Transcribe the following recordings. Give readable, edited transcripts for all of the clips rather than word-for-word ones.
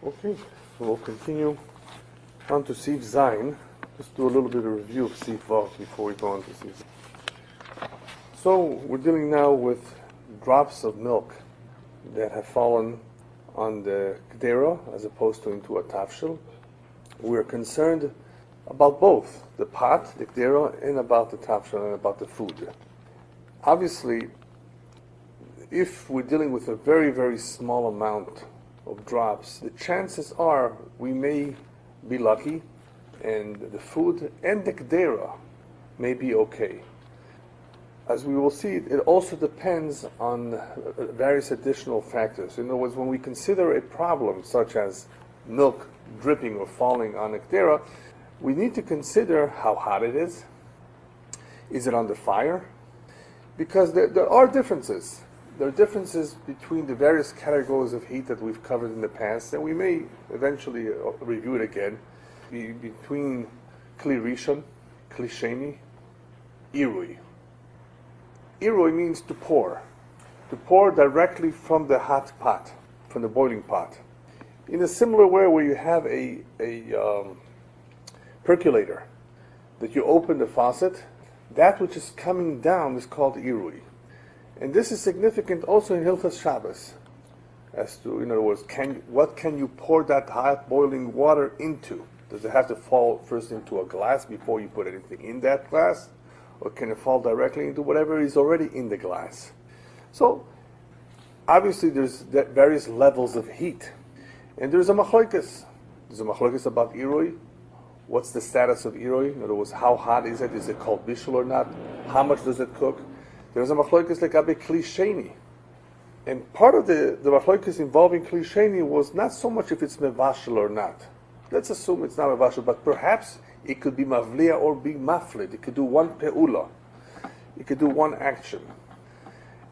Okay, so we'll continue on to Sif Zayin. Just do a little bit of review of Sif Vav before we go on to Sif Zayin. So we're dealing now with drops of milk that have fallen on the Gdera as opposed to into a tafshil. We're concerned about both, the pot, the Gdera, and about the tafshil and about the food. Obviously, if we're dealing with a very, very small amount of drops, the chances are we may be lucky and the food and the Gdera may be okay. As we will see, it also depends on various additional factors. In other words, when we consider a problem such as milk dripping or falling on a Gdera, we need to consider how hot it is. Is it under fire? Because there are differences. There are differences between the various categories of heat that we've covered in the past, and we may eventually review it again, between Kli Rishon, Kli Sheni, Irui. Irui means to pour directly from the hot pot, from the boiling pot. In a similar way where you have a percolator, that you open the faucet, that which is coming down is called Irui. And this is significant also in Hilchos Shabbos, as to, in other words, what can you pour that hot boiling water into? Does it have to fall first into a glass before you put anything in that glass? Or can it fall directly into whatever is already in the glass? So, obviously there's various levels of heat. And there's a machlokes. There's a machlokes about Irui. What's the status of Irui? In other words, how hot is it? Is it called bishul or not? How much does it cook? There's a machlokes like Abe Kli Sheni. And part of the machlokes involving Kli Sheni was not so much if it's mevashel or not. Let's assume it's not mevashel, but perhaps it could be mavliya or be maflid. It could do one pe'ula. It could do one action.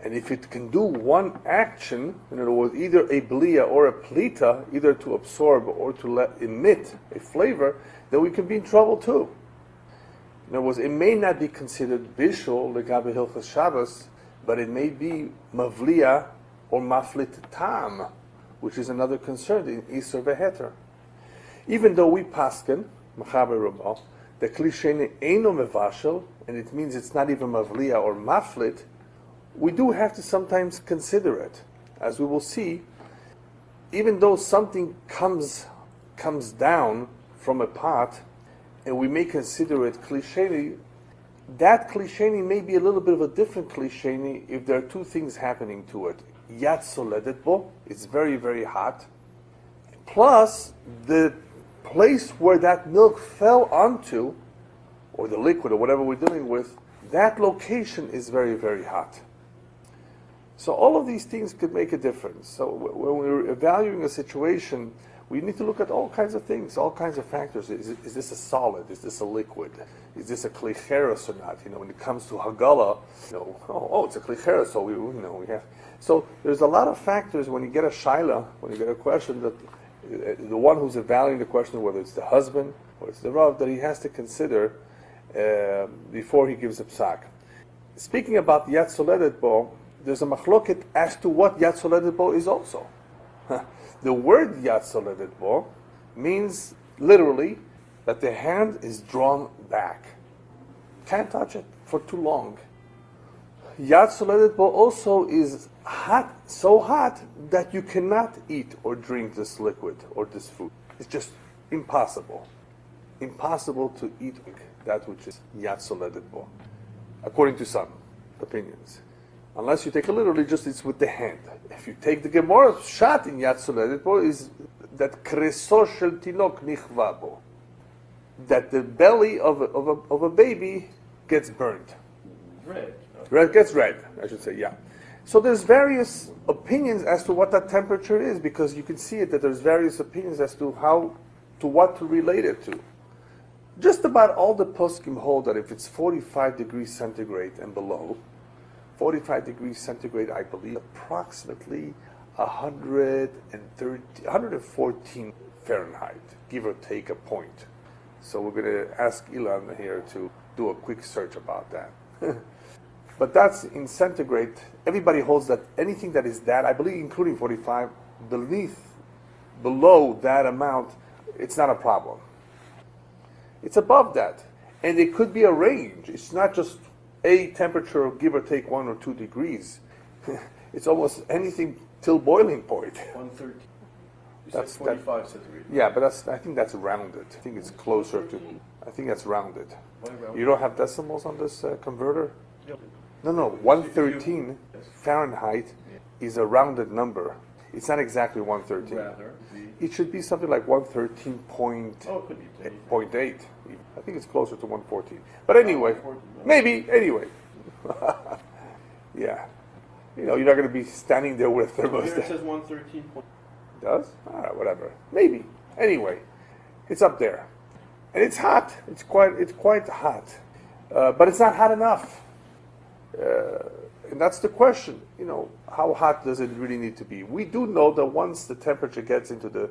And if it can do one action, in other words, either a bliya or a plita, either to absorb or to emit a flavor, then we can be in trouble too. In other words, it may not be considered bishul legabe hilchos Shabbos, but it may be mavliya or maflit tam, which is another concern in Isur veheter. Even though we pasken machaber Rabbah, the Kli Sheni eino mevashel, and it means it's not even mavliya or maflit, we do have to sometimes consider it. As we will see, even though something comes down from a pot, and we may consider it Kli Sheni, that Kli Sheni may be a little bit of a different Kli Sheni if there are two things happening to it. Yat soledet bo, it's very, very hot, plus the place where that milk fell onto, or the liquid, or whatever we're dealing with, that location is very, very hot. So all of these things could make a difference. So when we're evaluating a situation, we need to look at all kinds of things, all kinds of factors. Is this a solid? Is this a liquid? Is this a klicheres or not? When it comes to Hagala, it's a klicheres, so we have. So there's a lot of factors when you get a shaila, when you get a question, that the one who's evaluating the question, whether it's the husband or it's the Rav, that he has to consider before he gives a psak. Speaking about Yat Soledet Bo, there's a machloket as to what Yat Soledet Bo is also. The word Yat Soledet Bo means literally that the hand is drawn back. Can't touch it for too long. Yat Soledet Bo also is hot, so hot that you cannot eat or drink this liquid or this food. It's just impossible. Impossible to eat that which is Yat Soledet Bo, according to some opinions. Unless you take it literally, just it's with the hand. If you take the Gemara shot in Yat Soledet Bo, is that kreso shel tinok nichva bo, that the belly of a baby gets burned. Gets red, I should say, yeah. So there's various opinions as to what that temperature is, because you can see it that there's various opinions as to what to relate it to. Just about all the poskim hold that if it's 45 degrees centigrade and below, 45 degrees centigrade, I believe, approximately 114 Fahrenheit, give or take a point. So we're going to ask Ilan here to do a quick search about that. But that's in centigrade. Everybody holds that anything that is that, I believe including 45, beneath below that amount, it's not a problem. It's above that. And it could be a range. It's not just a temperature, give or take 1 or 2 degrees. It's almost anything till boiling point. 113. That's 45 centimeters. Yeah, but I think that's rounded. I think it's closer to. I think that's rounded. Why rounded? You don't have decimals on this converter? Yep. No. 113 Fahrenheit is a rounded number. It's not exactly 113. Rather, It should be something like 113 point, it could be 0.8. I think it's closer to 114. But anyway, maybe, anyway. Yeah. You're not going to be standing there with a Here it thermostat. says 113. Does? All right, whatever. Maybe. Anyway, it's up there. And it's hot. It's quite hot. But it's not hot enough. And that's the question. How hot does it really need to be? We do know that once the temperature gets into the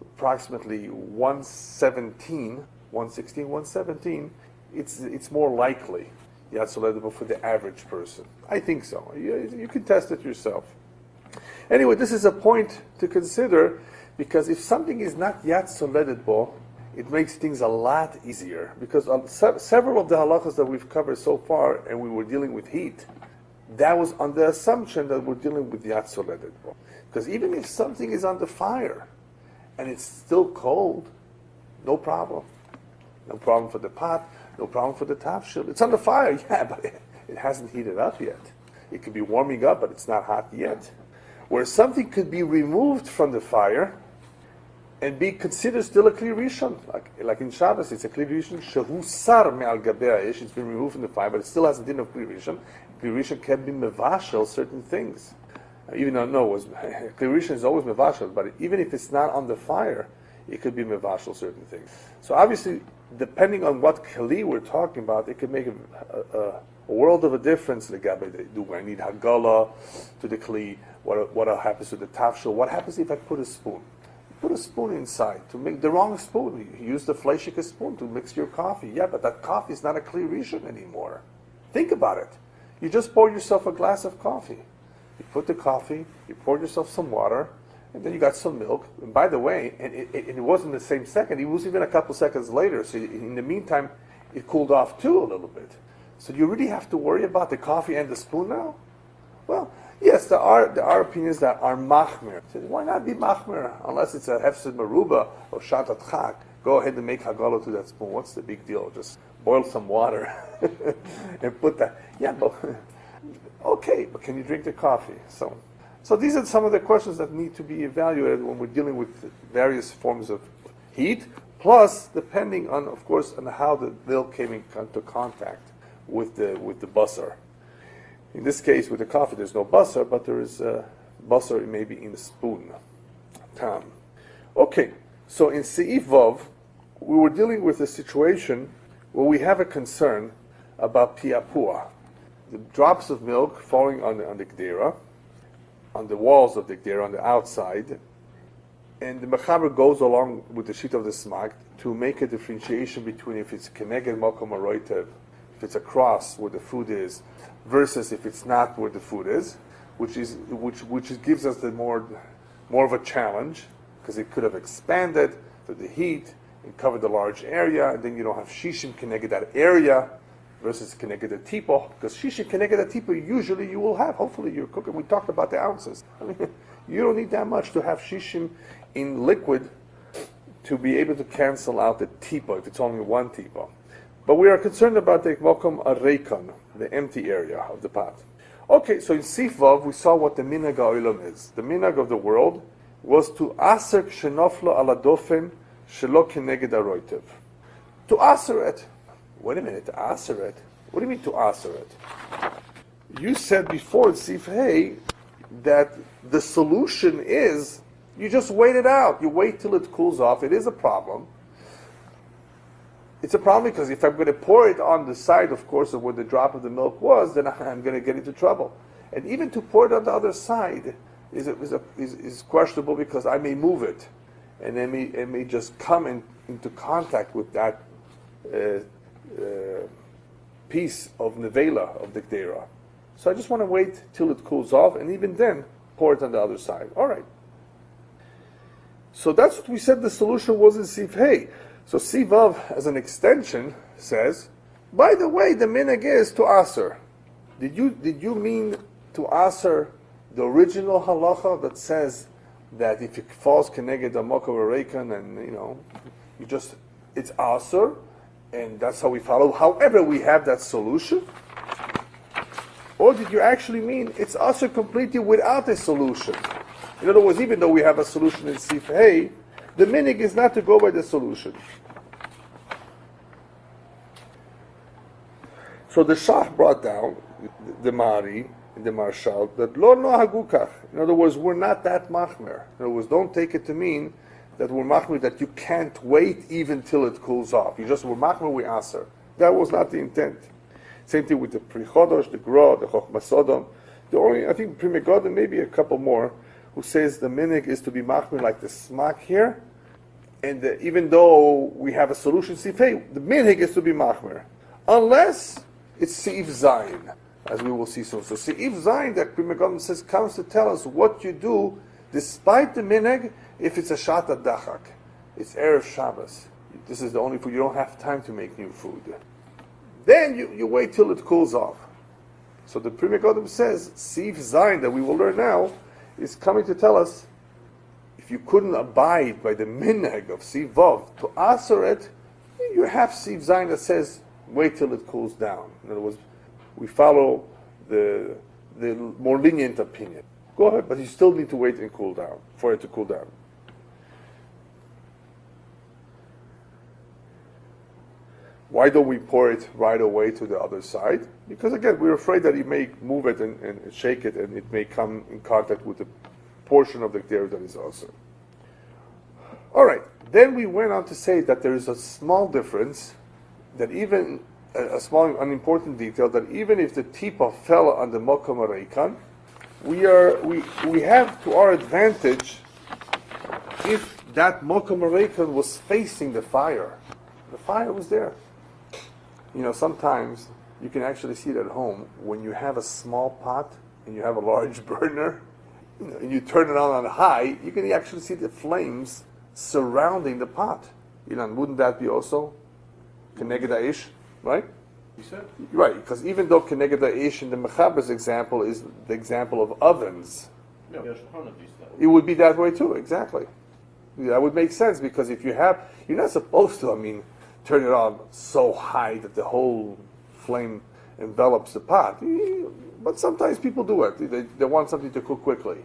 approximately 116, 117, it's more likely. Yat Soledable for the average person. I think so. You can test it yourself. Anyway, this is a point to consider, because if something is not Yat Soledable, it makes things a lot easier. Because on several of the halachas that we've covered so far, and we were dealing with heat, that was on the assumption that we're dealing with Yat Soledable. Because even if something is on the fire, and it's still cold, no problem. No problem for the pot, no problem for the tafshil. It's on the fire, yeah, but it hasn't heated up yet. It could be warming up, but it's not hot yet. Where something could be removed from the fire and be considered still a kli rishon. Like in Shabbos, it's a kli rishon, shehu sar me'al gabei ha'esh. It's been removed from the fire, but it still has a din of kli rishon. Kli rishon can be mevashel certain things. Even though, kli rishon is always mevashel, but even if it's not on the fire, it could be mevashel certain things. So obviously, depending on what kli we're talking about, it could make a world of a difference. Do I need hagala to the kli? What happens to the tafshil? What happens if I put a spoon? Put a spoon inside to make the wrong spoon. You use the fleishike spoon to mix your coffee. Yeah, but that coffee is not a kli rishon anymore. Think about it. You just pour yourself a glass of coffee. You put the coffee, you pour yourself some water, and then you got some milk. And by the way, and it wasn't the same second. It was even a couple seconds later. So in the meantime, it cooled off too a little bit. So do you really have to worry about the coffee and the spoon now? Well, yes, there are opinions that are machmir. So why not be machmir unless it's a hefsed maruba or shatat chak? Go ahead and make hagala to that spoon. What's the big deal? Just boil some water and put that. Yeah, but okay, but can you drink the coffee? So these are some of the questions that need to be evaluated when we're dealing with various forms of heat, plus depending on, of course, on how the milk came into contact with the basar. In this case, with the coffee, there's no basar, but there is basar maybe in the spoon. Tam. Okay, so in Seif Vav, we were dealing with a situation where we have a concern about piapua, the drops of milk falling on the gdera, on the walls of the gdera, on the outside, and the mechaber goes along with the sheet of the smag to make a differentiation between if it's keneged mokom aroitev, if it's across where the food is, versus if it's not where the food is, which gives us the more of a challenge, because it could have expanded to the heat and covered the large area, and then you don't have shishim keneged that area versus keneged the tipo, because shishim keneged the tipo usually you will have. Hopefully you're cooking. We talked about the ounces. I mean, you don't need that much to have shishim in liquid to be able to cancel out the tipo if it's only one tipo. But we are concerned about the mokom areikon, the empty area of the pot. Okay, so in Seif Vav we saw what the minhag ha'olam is. The minhag of the world was to aser kshenoflo ala dofen shelo keneged aroitev. To aser it. Wait a minute, to aser it? What do you mean to aser it? You said before in Seif Hey that the solution is you just wait it out. You wait till it cools off. It is a problem. It's a problem because if I'm going to pour it on the side, of course, of where the drop of the milk was, then I'm going to get into trouble. And even to pour it on the other side is questionable because I may move it, and it may just come into contact with that piece of nevela of the gdera. So I just want to wait till it cools off, and even then pour it on the other side. All right. So that's what we said the solution was in Sif Hey. So Sivav, as an extension, says, by the way, the minhag is to aser. Did you mean to aser the original halacha that says that if it falls keneged amok of a reikan and it's aser, and that's how we follow? However, we have that solution. Or did you actually mean it's aser completely without a solution? In other words, even though we have a solution in Sif Hey, the minhag is not to go by the solution. So the Shah brought down, the Mari, the Marshal, that lo nohagu kach. In other words, we're not that machmer. In other words, don't take it to mean that we're machmer, that you can't wait even till it cools off. You just, we're machmer, we aser. That was not the intent. Same thing with the Pri Chodosh, the Gro, the Chochma Sodom. The only, I think, Pri Megadim, maybe a couple more, who says the minhag is to be machmer like the smak here, and even though we have a solution sifei, the minhag is to be machmer, unless it's Seif Zayin, as we will see soon. So Seif Zayin, that Pri Megadim says, comes to tell us what you do despite the minhag if it's a Shata Dachak. It's Erev Shabbos. This is the only food. You don't have time to make new food. Then you wait till it cools off. So the Pri Megadim says, Seif Zayin, that we will learn now, is coming to tell us, if you couldn't abide by the minhag of Seif Vav to aser it, you have Seif Zayin that says, wait till it cools down. In other words, we follow the more lenient opinion. Go ahead, but you still need to wait and cool down, for it to cool down. Why don't we pour it right away to the other side? Because again, we're afraid that it may move it and shake it, and it may come in contact with the portion of the dairy that is also. All right, then we went on to say that there is a small difference, that even a small unimportant detail, that even if the tipa fell on the mokom reikan, we have to our advantage if that mokom reikan was facing the fire. The fire was there. Sometimes you can actually see it at home when you have a small pot and you have a large burner, and you turn it on high, you can actually see the flames surrounding the pot. Wouldn't that be also keneged ha'esh, right? You said? Right, because even though keneged ha'esh in the Mechaber's example is the example of ovens, it would be that way too, exactly. That would make sense, because if you're not supposed to, turn it on so high that the whole flame envelops the pot. But sometimes people do it. They want something to cook quickly.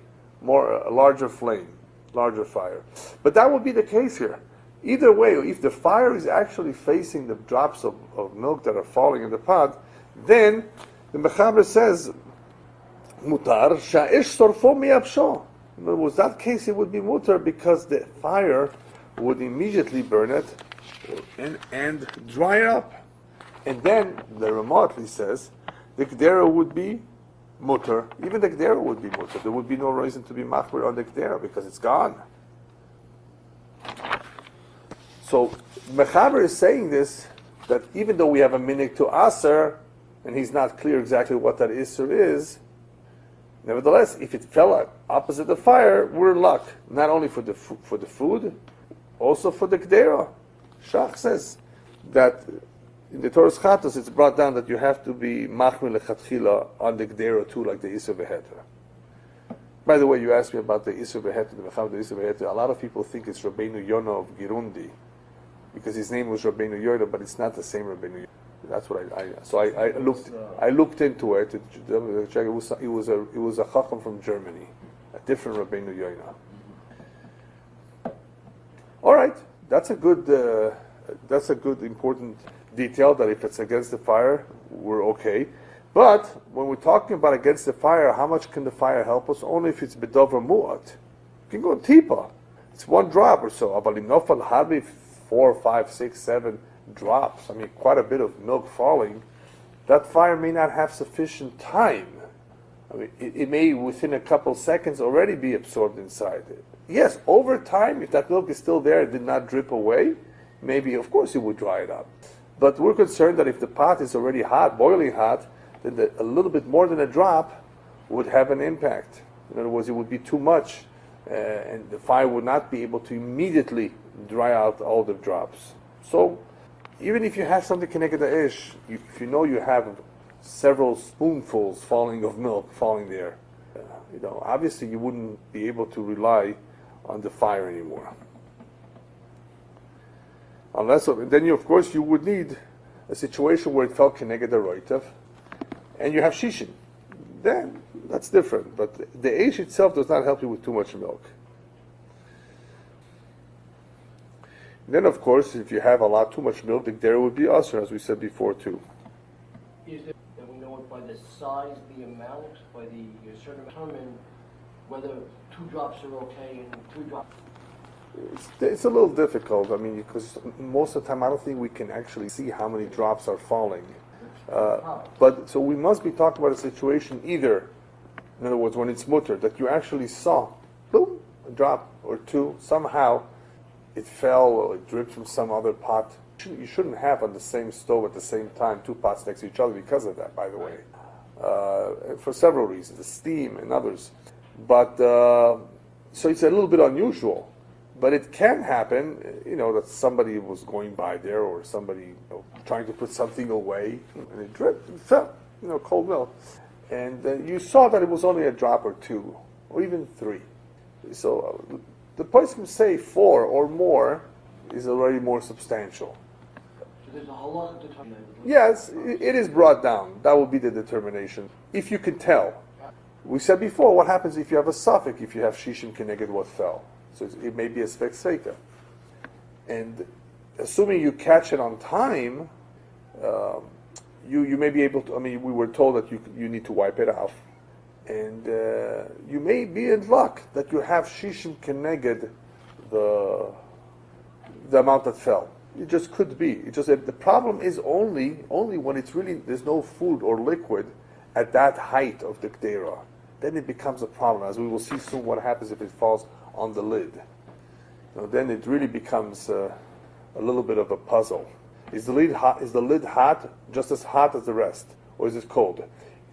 A larger flame, larger fire. But that would be the case here. Either way, if the fire is actually facing the drops of milk that are falling in the pot, then the Mechaber says, Mutar, sha'esh sorfo miyabsho. In other words, that case it would be mutar, because the fire would immediately burn it and dry it up. And then the Ramah says the Gdera would be mutter. Even the Gdera would be mutter. There would be no reason to be machmer on the Gdera because it's gone. So Mechaber is saying this, that even though we have a minhag to aser, and he's not clear exactly what that iser is, nevertheless, if it fell opposite the fire, we're in luck. Not only for the food, also for the Gdera. Shach says that in the Torah's Chatos it's brought down that you have to be machmir lechatchila on the Gdera too, like the Isser Beheter. By the way, you asked me about the Isser Beheter, the Mechaber the Isser Beheter. A lot of people think it's Rabbeinu Yonah of Girundi, because his name was Rabbeinu Yonah, but it's not the same Rabbeinu Yonah. That's what I looked into it. It was a chacham from Germany, a different Rabbeinu Yonah. All right. That's a good important detail, that if it's against the fire, we're okay. But when we're talking about against the fire, how much can the fire help us? Only if it's bedover mu'at. You can go tipa. It's one drop or so. But nofal hardly 4, 5, 6, 7 drops. Quite a bit of milk falling. That fire may not have sufficient time. It may within a couple seconds already be absorbed inside it. Yes, over time, if that milk is still there, it did not drip away, maybe, of course, it would dry it up. But we're concerned that if the pot is already hot, boiling hot, then a little bit more than a drop would have an impact. In other words, it would be too much and the fire would not be able to immediately dry out all the drops. So even if you have something connected to ish, if you know you have several spoonfuls of milk falling there, obviously you wouldn't be able to rely on the fire anymore. Then of course you would need a situation where it fell keneged roitev, and you have shishin. Then that's different. But the ish itself does not help you with too much milk. Then of course, if you have too much milk, the dairy would be usher, as we said before too. Is it that we know it by the size, the amount, by the certain determine whether 2 drops are okay and 3 drops? It's a little difficult. I mean, because most of the time I don't think we can actually see how many drops are falling. But so we must be talking about a situation either, in other words, when it's mutter, that you actually saw, boom, a drop or 2, somehow it fell or it dripped from some other pot. You shouldn't have on the same stove at the same time 2 pots next to each other because of that, by the way. For several reasons, the steam and others. But, so it's a little bit unusual. But it can happen, that somebody was going by there or somebody trying to put something away and it dripped and fell, cold milk. And you saw that it was only a drop or 2 or even 3. So the person say 4 or more is already more substantial. So there's a halacha determination. Yes, it is brought down. That would be the determination. If you can tell. We said before, what happens if you have a suffix, if you have shishim keneged what fell? So it may be a svek sveika. And assuming you catch it on time, you may be able to, we were told that you need to wipe it off. And you may be in luck that you have shishim keneged the amount that fell. It just could be. It just the problem is only when it's really, there's no food or liquid at that height of the gdera. Then it becomes a problem, as we will see soon what happens if it falls on the lid. Then it really becomes a little bit of a puzzle. Is the lid hot, just as hot as the rest, or is it cold?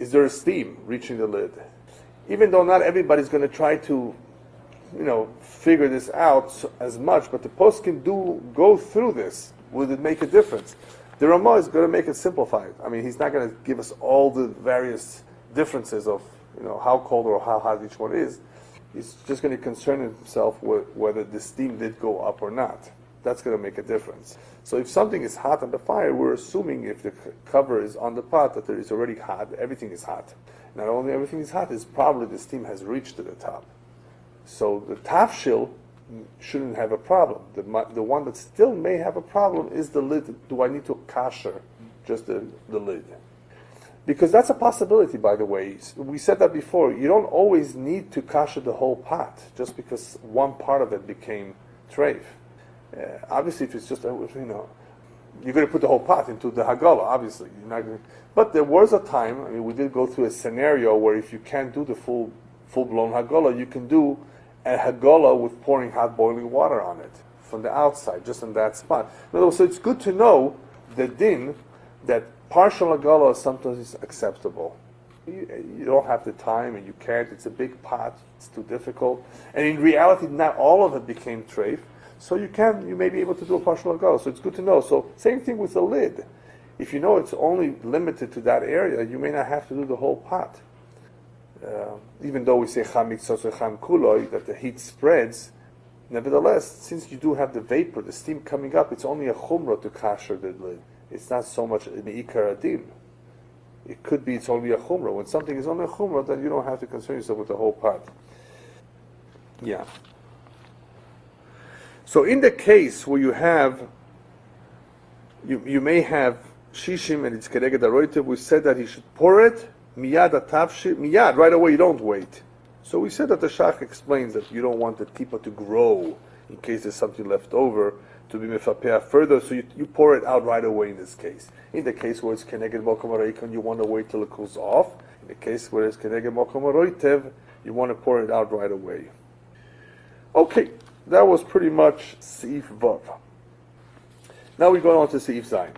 Is there a steam reaching the lid? Even though not everybody's going to try to, figure this out as much, but the post can go through this. Will it make a difference? The Ramah is going to make it simplified. He's not going to give us all the various differences of, how cold or how hot each one is. He's just going to concern himself with whether the steam did go up or not. That's going to make a difference. So if something is hot on the fire, we're assuming if the cover is on the pot that it is already hot, everything is hot. Not only everything is hot, it's probably the steam has reached to the top. So the tafshil shouldn't have a problem. The one that still may have a problem is the lid. Do I need to kasher just the lid? Because that's a possibility, by the way. We said that before. You don't always need to kasher the whole pot just because one part of it became treif. Obviously, if it's just, you're going to put the whole pot into the hagala, obviously. You're not going to, but there was a time, we did go through a scenario where if you can't do the full-blown hagala, you can do a hagala with pouring hot boiling water on it from the outside, just in that spot. In other words, so it's good to know the din that partial hagala sometimes is acceptable. You don't have the time and you can't. It's a big pot. It's too difficult. And in reality, not all of it became treif. So you may be able to do a partial hagala. So it's good to know. So same thing with the lid. If you know it's only limited to that area, you may not have to do the whole pot. Even though we say cham mitzos cham kuloi, that the heat spreads, nevertheless, since you do have the vapor, the steam coming up, it's only a chumrah to kasher the lid. It's not so much an ikar adim. It could be it's only a chumrah. When something is only a chumrah, then you don't have to concern yourself with the whole pot. Yeah. So in the case where you may have shishim and it's keneged aroitev, we said that he should pour it miyad atavshi miyad right away. You don't wait. So we said that the shach explains that you don't want the tipa to grow in case there's something left over to be mefapeah further. So you pour it out right away in this case. In the case where it's keneged mokom aroikon, you want to wait till it cools off. In the case where it's keneged mokom aroitev, you want to pour it out right away. Okay, that was pretty much Seif Vav. Now we go on to Seif Zayin.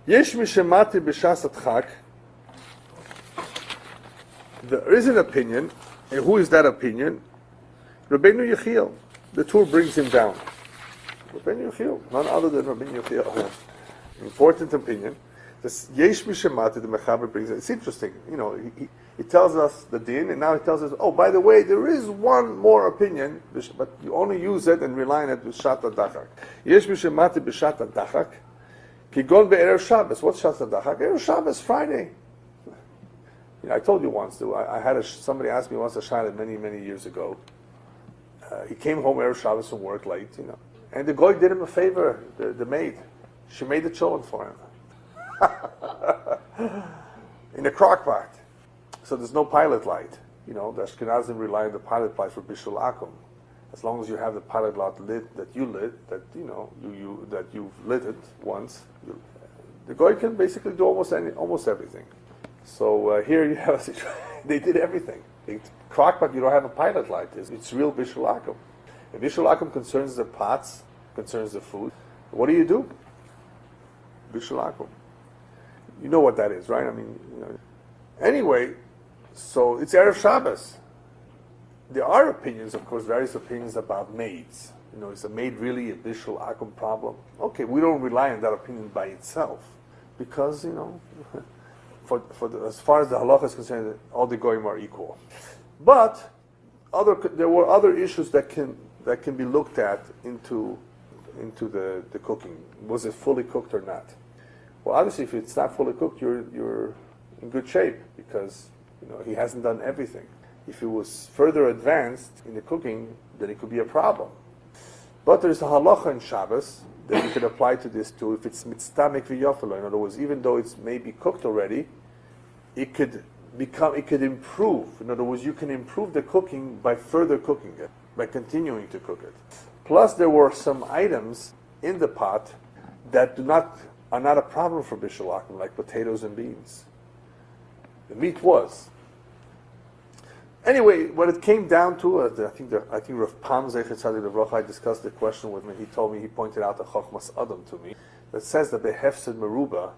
Yesh mishemati b'shas adchak. There is an opinion, and who is that opinion? Rabbeinu Yechiel. The Tur brings him down. Rabbeinu Yechiel, none other than Rabbeinu Yechiel. Important opinion. This Yesh Mishemati, the Mechaber brings it. It's interesting. He tells us the din, and now he tells us, oh, by the way, there is one more opinion, but you only use it and rely on it b'shat dachak. Yesh Mishemati b'shat dachak. Kigon be'erev Shabbos. What's shat dachak? Erev Shabbos, Friday. I told you once, I had somebody asked me once a shayla many years ago. He came home Erev Shabbos from work late, and the goy did him a favor, the maid. She made the cholent for him. In a crock pot. So there's no pilot light. The Ashkenazim rely on the pilot light for Bishul Akum. As long as you have the pilot light lit, that you've lit it once, the goy can basically do almost everything. So here you have a situation. They did everything. Crockpot, you don't have a pilot light. It's real Bishul Akum. If Bishul Akum concerns the pots, concerns the food, what do? Bishul Akum. You know what that is, right? Anyway, so it's Erev Shabbos. There are opinions, of course, various opinions about maids. Is a maid really a Bishul Akum problem? Okay, we don't rely on that opinion by itself. Because, as far as the halacha is concerned, all the goyim are equal. But there were other issues that can be looked at into the cooking. Was it fully cooked or not? Well, obviously, if it's not fully cooked, you're in good shape because he hasn't done everything. If it was further advanced in the cooking, then it could be a problem. But there's a halacha in Shabbos that you can apply to this too. If it's mitztamik v'yafelo, in other words, even though it's maybe cooked already, it could improve. In other words, you can improve the cooking by further cooking it, by continuing to cook it. Plus, there were some items in the pot that are not a problem for Bishul Akum, like potatoes and beans. The meat was. Anyway, what it came down to, I think Rav Pam Zecher Tzadik Levracha, I discussed the question with me. He pointed out a Chochmas Adam to me that says that behefsed meruba,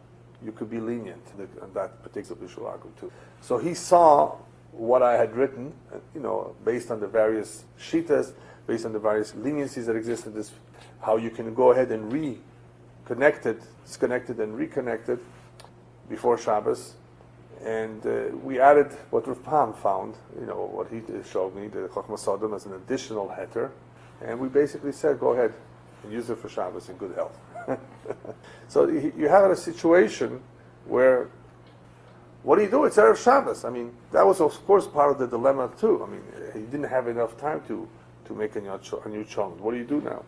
you could be lenient on that particular Bishul Akum too. So he saw what I had written, based on the various shitas, based on the various leniencies that exist in this, how you can go ahead and disconnect it and reconnect it before Shabbos. And we added what Rav Pam found, what he showed me, the Chochmas Adam as an additional heter. And we basically said, go ahead and use it for Shabbos in good health. So you have a situation where, what do you do? It's Erev Shabbos. That was of course part of the dilemma too. He didn't have enough time to make a new cholent. What do you do now?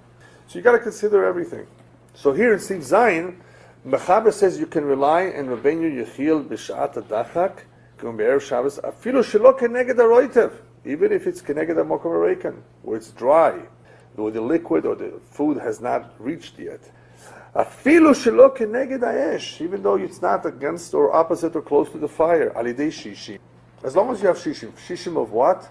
So you got to consider everything. So here in Siv Zayin, Mechaber says you can rely on Rabbeinu Yechiel b'shat dachak k'um be'erev Shabbos afilu shelo keneged haroitev, even if it's keneged hamokom hareikan, where it's dry, or the liquid or the food has not reached yet. Afilu shelo keneged haesh, even though it's not against or opposite or close to the fire. Alidei shishim, as long as you have shishim. Shishim of what?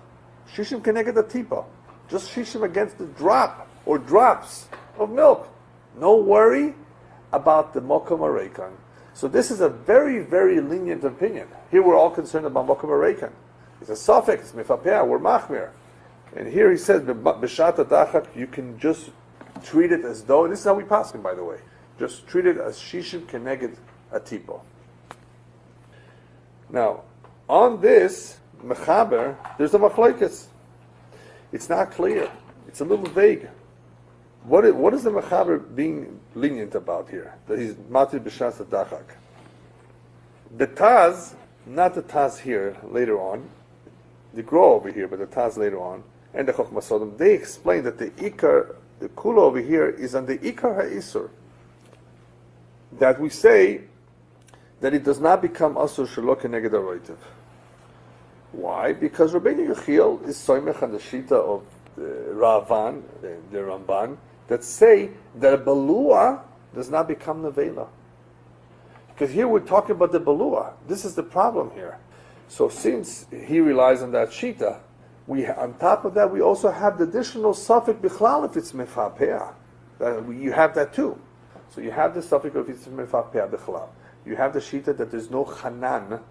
Shishim keneged atipa, just shishim against the drop or drops of milk. No worry about the mokom hareikan. So this is a very, very lenient opinion. Here we're all concerned about mokom hareikan. It's a suffix, it's mifapea, we're machmir. And here he says, b'shat dachak, you can just treat it as though, and this is how we pass him, by the way, just treat it as shishim keneged atipo. Now, on this, mechaber, there's a machlokes. It's not clear. It's a little vague. What is the mechaber being lenient about here? That he's matir b'shas dachak. The Taz, not the Taz here later on, the Gro over here, but the Taz later on, and the Chochmas Sodom, they explain that the Ikar, the Kula over here, is on the Ikar ha'isur. That we say that it does not become asur shelo keneged haroitev. Why? Because Rabbeinu Yechiel is soymech on the shita of Ravan, the Ramban, that say that a balua does not become nevela. Because here we're talking about the balua. This is the problem here. So since he relies on that shita, on top of that we also have the additional suffix bichlal if it's mefapea. You have that too. So you have the suffix if it's mefapea bichlal. You have the shita that there's no chanan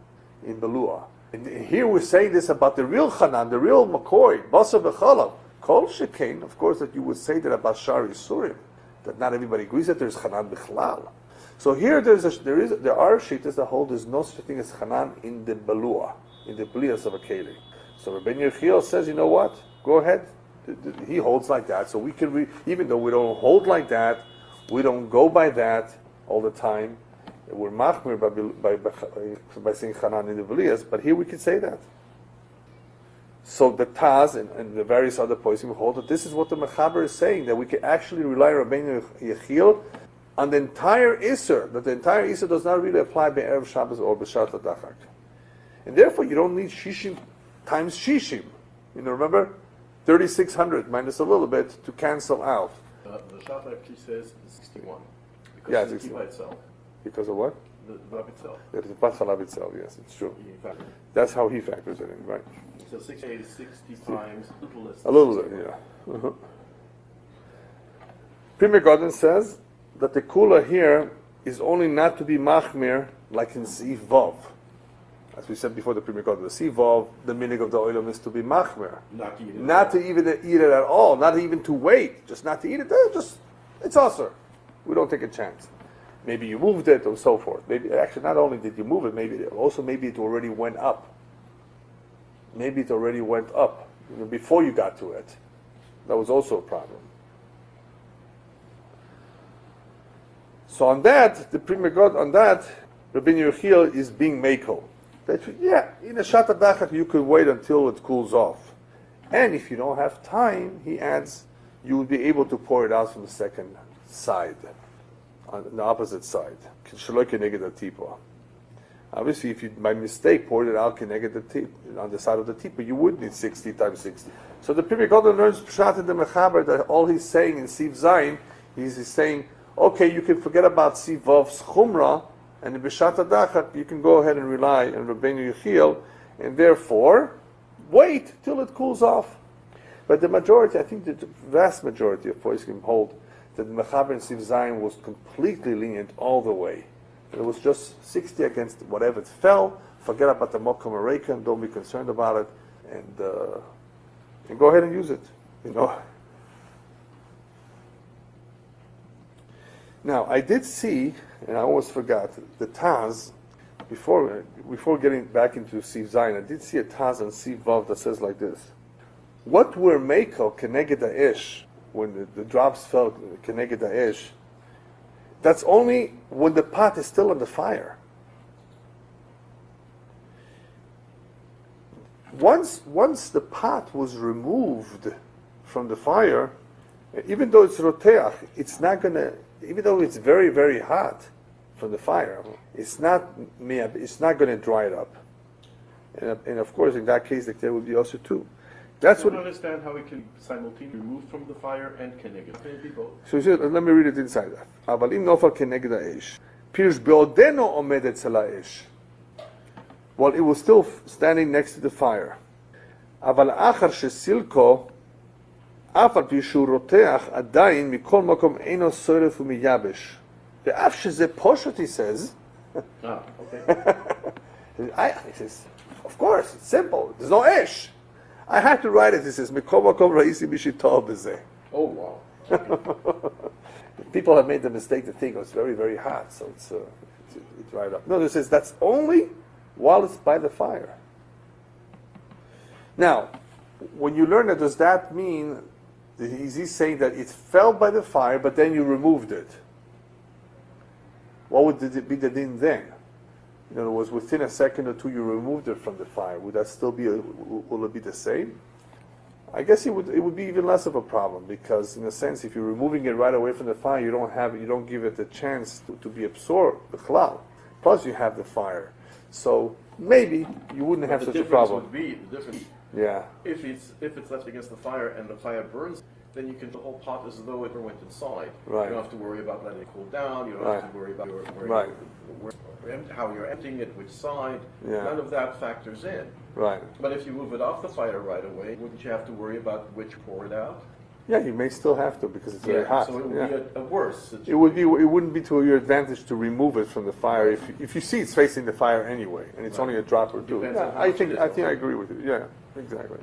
in balua. And here we're saying this about the real Chanan, the real McCoy, Basar bechalv. Kol shekein, of course, that you would say that a Basar is Surim, that not everybody agrees that there's Chanan Bichlal. So here there are shittas that hold there's no such thing as Chanan in the Balua, in the Blias of a Keli. So Rabbi Elyahu says, you know what? Go ahead. He holds like that, so we can even though we don't hold like that, we don't go by that all the time. We're machmir by saying Chanan in the Blias, but here we can say that. So the Taz and the various other poskim hold that this is what the Mechaber is saying, that we can actually rely on Rabbi Elyahu on the entire Isser, that the entire Isser does not really apply by Erev Shabbos or B'Shat HaDachak. And therefore you don't need Shishim times Shishim. Remember? 3,600 minus a little bit to cancel out. The Shach actually says 61. Because Yeah, of the 61. kippah itself. Because of what? The Rav itself. That is the Bachalav itself, yes, it's true. He factors. That's how he factors it in, right? So 60 is 60 times a little less. A little bit, yeah. Uh-huh. Premier Godin says that the kula here is only not to be machmir like in Siv Vav. As we said before, the Premier Godin, the Siv Vav, the meaning of the oilam is to be machmir. Not to eat it. Not to even eat it at all, not even to wait, just not to eat it. It's usher. We don't take a chance. Maybe you moved it or so forth. Maybe actually not only did you move it, maybe it already went up. Maybe it already went up before you got to it. That was also a problem. So on that, the Premier God on that, Rabbi Elyahu is being mako. That in a Shat HaDachak you could wait until it cools off. And if you don't have time, he adds, you will be able to pour it out from the second side, on the opposite side. Obviously, if you by mistake poured it out on the side of the tipa, you would need 60 times 60. So the Pri Megadim learns Pshat in the Mechaber that all he's saying in Siv Zayin, he's saying, okay, you can forget about Siv Vav's Chumrah, and in B'Shat HaDachak, you can go ahead and rely on Rabbeinu Yechiel, and therefore, wait till it cools off. But the majority, I think the vast majority of poskim hold that the Mechaber in Siv Zayin was completely lenient all the way. It was just 60 against whatever it fell. Forget about the Mokum Arekan, don't be concerned about it, and go ahead and use it. Now, I did see, and I almost forgot, the Taz, before getting back into Siv Zayin, I did see a Taz on Siv Vav that says like this. What were Meiko Keneged Ish, when the drops fell Keneged Ish, that's only when the pot is still on the fire. Once the pot was removed from the fire, even though it's roteach, it's not gonna. Even though it's very, very hot from the fire, it's not going to dry it up. And of course, in that case, there would be also two. That's I what. don't understand how it can simultaneously remove from the fire and keneged. Can it be both? So he said, let me read it inside that. Avalim nofal keneged ha'esh. Pirush be'odeno omedet zel ha'esh. While it was still standing next to the fire. Aval achar shesilko אף על פי שהוא רותח עדיין מכל מקום אינו שורף ומייבש. ואף שזה פושט, he says. Okay. He says, of course, it's simple. There's no ish. I had to write it. He says, מכל מקום ראיתי משיטו בזה. Oh, wow. People have made the mistake to think it's very, very hot, so it's right up. No, it says that's only while it's by the fire. Now, when you learn it, does that mean, is he saying that it fell by the fire, but then you removed it? What would it be the din then? In other words, within a second or two, you removed it from the fire. Would that still be? Will it be the same? I guess it would be even less of a problem, because in a sense, if you're removing it right away from the fire, you don't give it the chance to be absorbed, the cloud. Plus, you have the fire, so maybe you wouldn't have such a problem. The difference. Yeah. If it's left against the fire and the fire burns, then you can the whole pot as though it went inside. Right. You don't have to worry about letting it cool down. You don't Right. have to worry about how you're emptying it, which side. Yeah. None of that factors in. Right. But if you move it off the fire right away, wouldn't you have to worry about which pour it out? Yeah, you may still have to because it's very hot. So it would Yeah. be a worse situation. It wouldn't be to your advantage to remove it from the fire if you see it's facing the fire anyway, and it's only a drop or two. Depends Yeah, on how I much think it is, I think though. I agree with you. Yeah, exactly.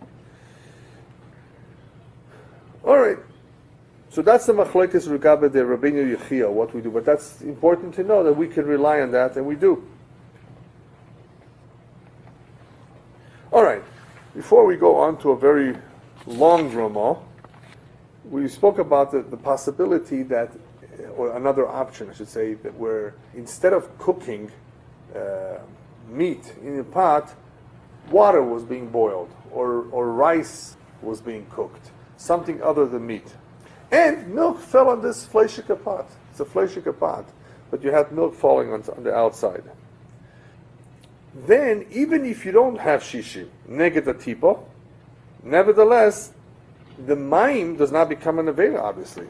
All right. So that's the machlokes regabe the Rabbeinu Yechia, what we do. But that's important to know that we can rely on that, and we do. All right. Before we go on to a very long Ramah, we spoke about the possibility that, or another option, I should say, that where instead of cooking meat in a pot, water was being boiled, or rice was being cooked, something other than meat. And milk fell on this fleshika pot. It's a fleshika pot, but you had milk falling on the outside. Then, even if you don't have shishim, neged atipo, nevertheless, the mayim does not become an aveda, obviously.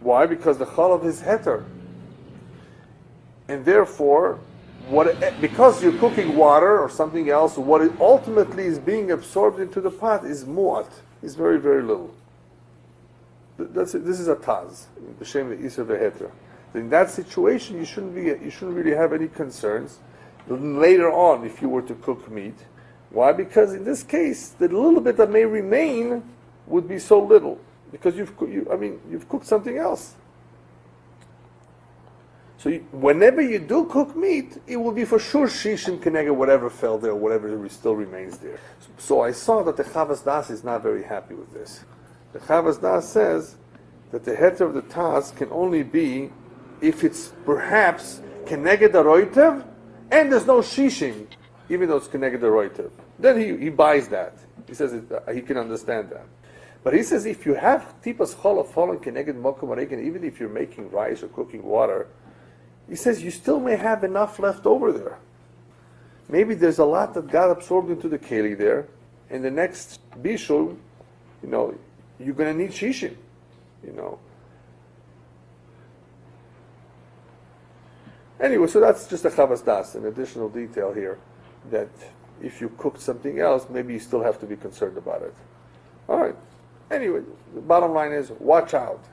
Why? Because the chalav is heter. And therefore, because you're cooking water or something else, what it ultimately is being absorbed into the pot is mu'at, is very, very little. This is a taz, b'shem the iser v'heter. In that situation, you shouldn't really have any concerns. Later on, if you were to cook meat, why? Because in this case, the little bit that may remain would be so little, because you've cooked something else. So whenever you do cook meat, it will be for sure shishim keneged whatever fell there, whatever still remains there. So I saw that the Chavas Das is not very happy with this. The Chavas Das says that the heter of the taz can only be if it's perhaps keneged a roitev, and there's no shishim, even though it's keneged a roitev. Then he buys that. He says he can understand that. But he says if you have tipas cholav fallen keneged mokum aregan, even if you're making rice or cooking water, he says you still may have enough left over there. Maybe there's a lot that got absorbed into the keli there, and the next bishul, you're going to need shishim, Anyway, so that's just a chavas das, an additional detail here, that if you cooked something else, maybe you still have to be concerned about it. All right. Anyway, the bottom line is, watch out.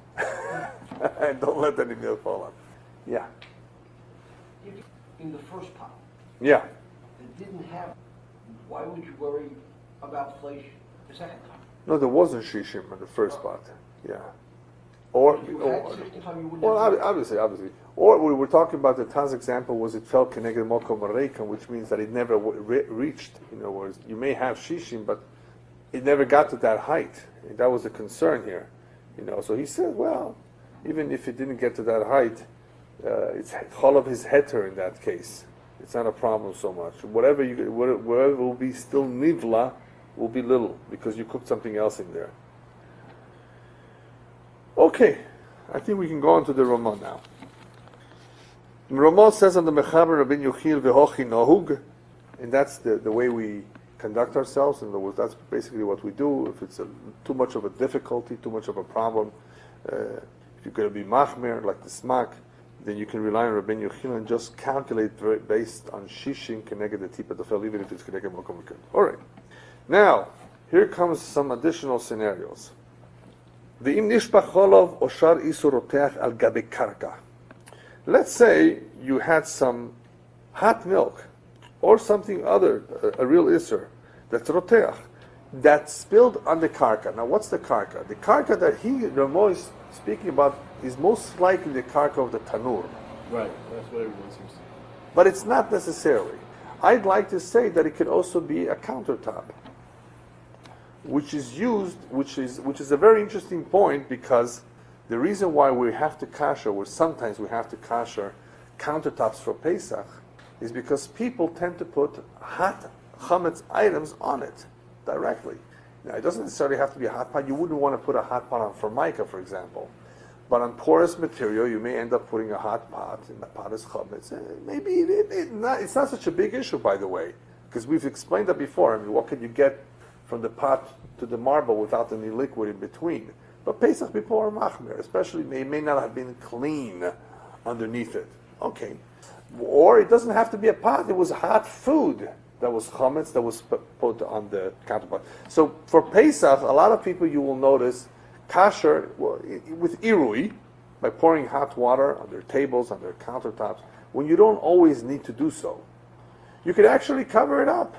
And don't let any milk fall on. Yeah. In the first pot, Yeah. that didn't have, why would you worry about flesh the second time? No, there wasn't shishim in the first pot. Yeah. Or, If you had 65, you wouldn't well, have. obviously. Or we were talking about the Taz example was it fell keneged mokom reikam, which means that it never reached. Whereas you may have shishim, but it never got to that height. And that was the concern here. So he said, well, even if it didn't get to that height, it's cholav his heter in that case. It's not a problem so much. Whatever will be still nivla will be little because you cooked something else in there. Okay, I think we can go on to the Ramah now. Ramah says on the Mechaber Rabin Yuchil v'hochi nohug, and that's the way we conduct ourselves. In other words, that's basically what we do. If it's too much of a difficulty, too much of a problem, if you're going to be machmer like the smak, then you can rely on Rabin Yuchil and just calculate based on shishim keneged the tipa tefel, even if it's keneged mokom mikvot. All right. Now, here comes some additional scenarios. V'im nishpach cholov oshar isur roteach al gabe karka. Let's say you had some hot milk or something other, a real isur, that's roteach, that spilled on the karka. Now, what's the karka? The karka that Ramah is speaking about is most likely the karka of the tanur. Right, that's what everyone seems to. But it's not necessarily. I'd like to say that it could also be a countertop, which is used, which is a very interesting point, because the reason why we have to kasher, or sometimes we have to kasher countertops for Pesach, is because people tend to put hot chametz items on it directly. Now, it doesn't necessarily have to be a hot pot. You wouldn't want to put a hot pot on formica, for example. But on porous material, you may end up putting a hot pot, and the pot is chametz. Maybe it's not such a big issue, by the way, because we've explained that before. I mean, what can you get from the pot to the marble without any liquid in between? But Pesach people are machmer, especially they may not have been clean underneath it. Okay. Or it doesn't have to be a pot. It was hot food that was chametz that was put on the counterpart. So for Pesach, a lot of people, you will notice, Kosher, well, with irui, by pouring hot water on their tables, on their countertops, when you don't always need to do so. You could actually cover it up.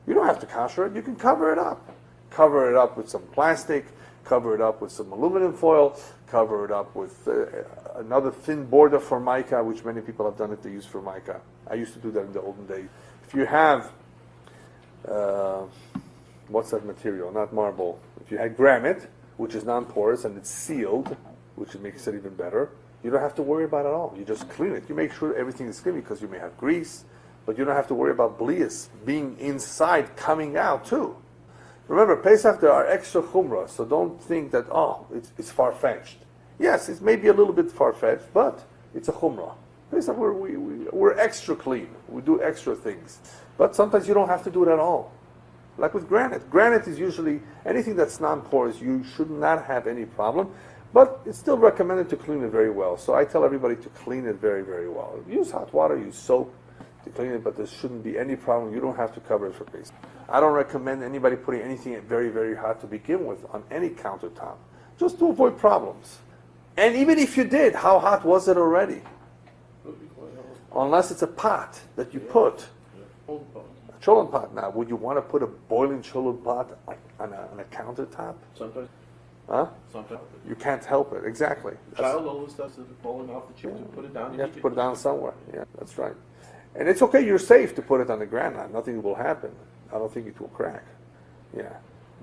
You don't have to kosher it, you can cover it up. Cover it up with some plastic, cover it up with some aluminum foil, cover it up with another thin border formica, which many people have done it, they use formica. I used to do that in the olden days. If you have, what's that material? Not marble. If you had granite, which is non-porous and it's sealed, which makes it even better, you don't have to worry about it at all. You just clean it. You make sure everything is clean because you may have grease, but you don't have to worry about blias being inside, coming out too. Remember, Pesach, there are extra chumrah, so don't think that, it's far-fetched. Yes, it's maybe a little bit far-fetched, but it's a chumrah. Pesach, we're extra clean. We do extra things. But sometimes you don't have to do it at all. Like with granite. Granite is usually, anything that's non-porous, you should not have any problem, but it's still recommended to clean it very well. So I tell everybody to clean it very, very well. Use hot water, use soap to clean it, but there shouldn't be any problem. You don't have to cover it for Pesach. I don't recommend anybody putting anything very, very hot to begin with on any countertop, just to avoid problems. And even if you did, how hot was it already? Unless it's a pot that you put. A cholent pot. Now, would you want to put a boiling cholent pot on a countertop? Sometimes. Huh? Sometimes. You can't help it. Exactly. Child always does it, falling off the chip to put it down. You have to put it down somewhere. Yeah, that's right. And it's okay. You're safe to put it on the ground. Nothing will happen. I don't think it will crack. Yeah.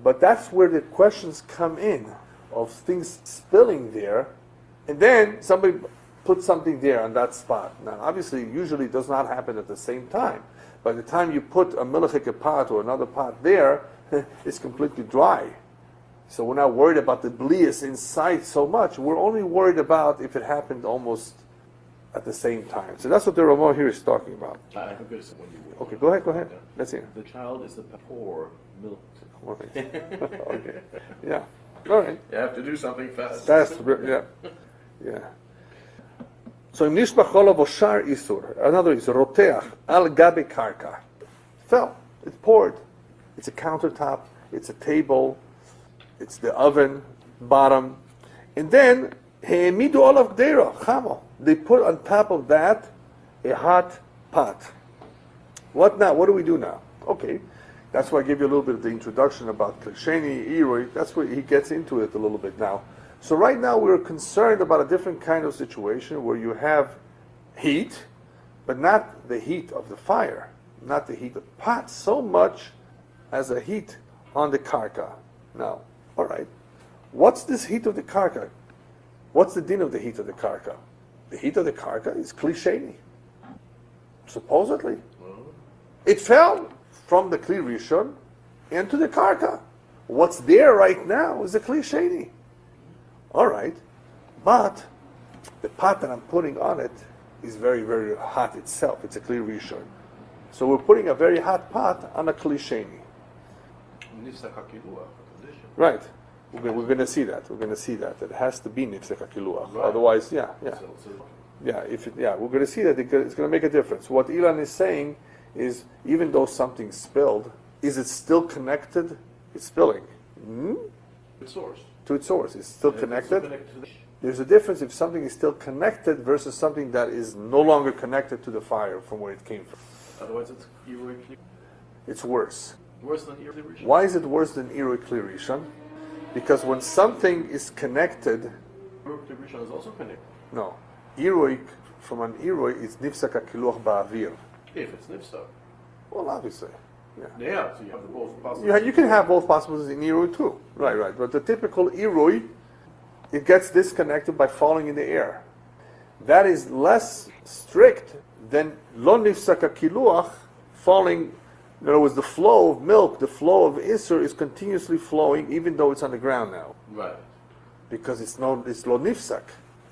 But that's where the questions come in of things spilling there, and then somebody puts something there on that spot. Now, obviously, usually it does not happen at the same time. By the time you put a Melicha pot or another pot there, it's completely dry. So we're not worried about the blias inside so much. We're only worried about if it happened almost at the same time. So that's what the Ramah here is talking about. I have a good when you Okay, go ahead. Yeah. Let's hear. The child is the poor milk. Okay. Yeah. All right. You have to do something fast. Yeah. So in Nishbach Cholav Oshar Isur, another is Roteach Al Gabi Karka. Fell. It's poured. It's a countertop. It's a table. It's the oven bottom. And then He'emidu Olav Gdeira Chamo. They put on top of that a hot pot. What now? What do we do now? Okay. That's why I gave you a little bit of the introduction about Klisheni, Iroi. That's where he gets into it a little bit now. So right now we're concerned about a different kind of situation where you have heat, but not the heat of the fire, not the heat of the pot, so much as a heat on the karka. Now, all right, what's this heat of the karka? What's the din of the heat of the karka? The heat of the karka is Klisheni. Supposedly. It fell from the Kli Rishon into the karka. What's there right now is the Kli Sheni. All right, but the pot that I'm putting on it is very, very hot itself. It's a Kli Rishon. So we're putting a very hot pot on a Kli Sheni. Right. We're going to see that. We're going to see that. It has to be nifsek hakiluach. Right. Otherwise, yeah. We're going to see that it's going to make a difference. What Ilan is saying is, even though something spilled, is it still connected? It's spilling. Its source. To its source. It's still connected. There's a difference if something is still connected versus something that is no longer connected to the fire from where it came from. Otherwise, it's worse. Worse than Iroi Rishon? Why is it worse than Iroi Kli Rishon? Because when something is connected... Iroi Kli Rishon is also connected. No. Iroi, from an Iroi, is nifsak hakiluach ba'avir. If it's nifsak. Well, obviously. Yeah, so you have the both possibilities. You can have both possibilities in Iroi too. Right. But the typical Iroi, it gets disconnected by falling in the air. That is less strict than lo nifsak hakiluach, falling. In other words, the flow of milk, the flow of Isser is continuously flowing even though it's on the ground now. Right. Because it's lo nifsak.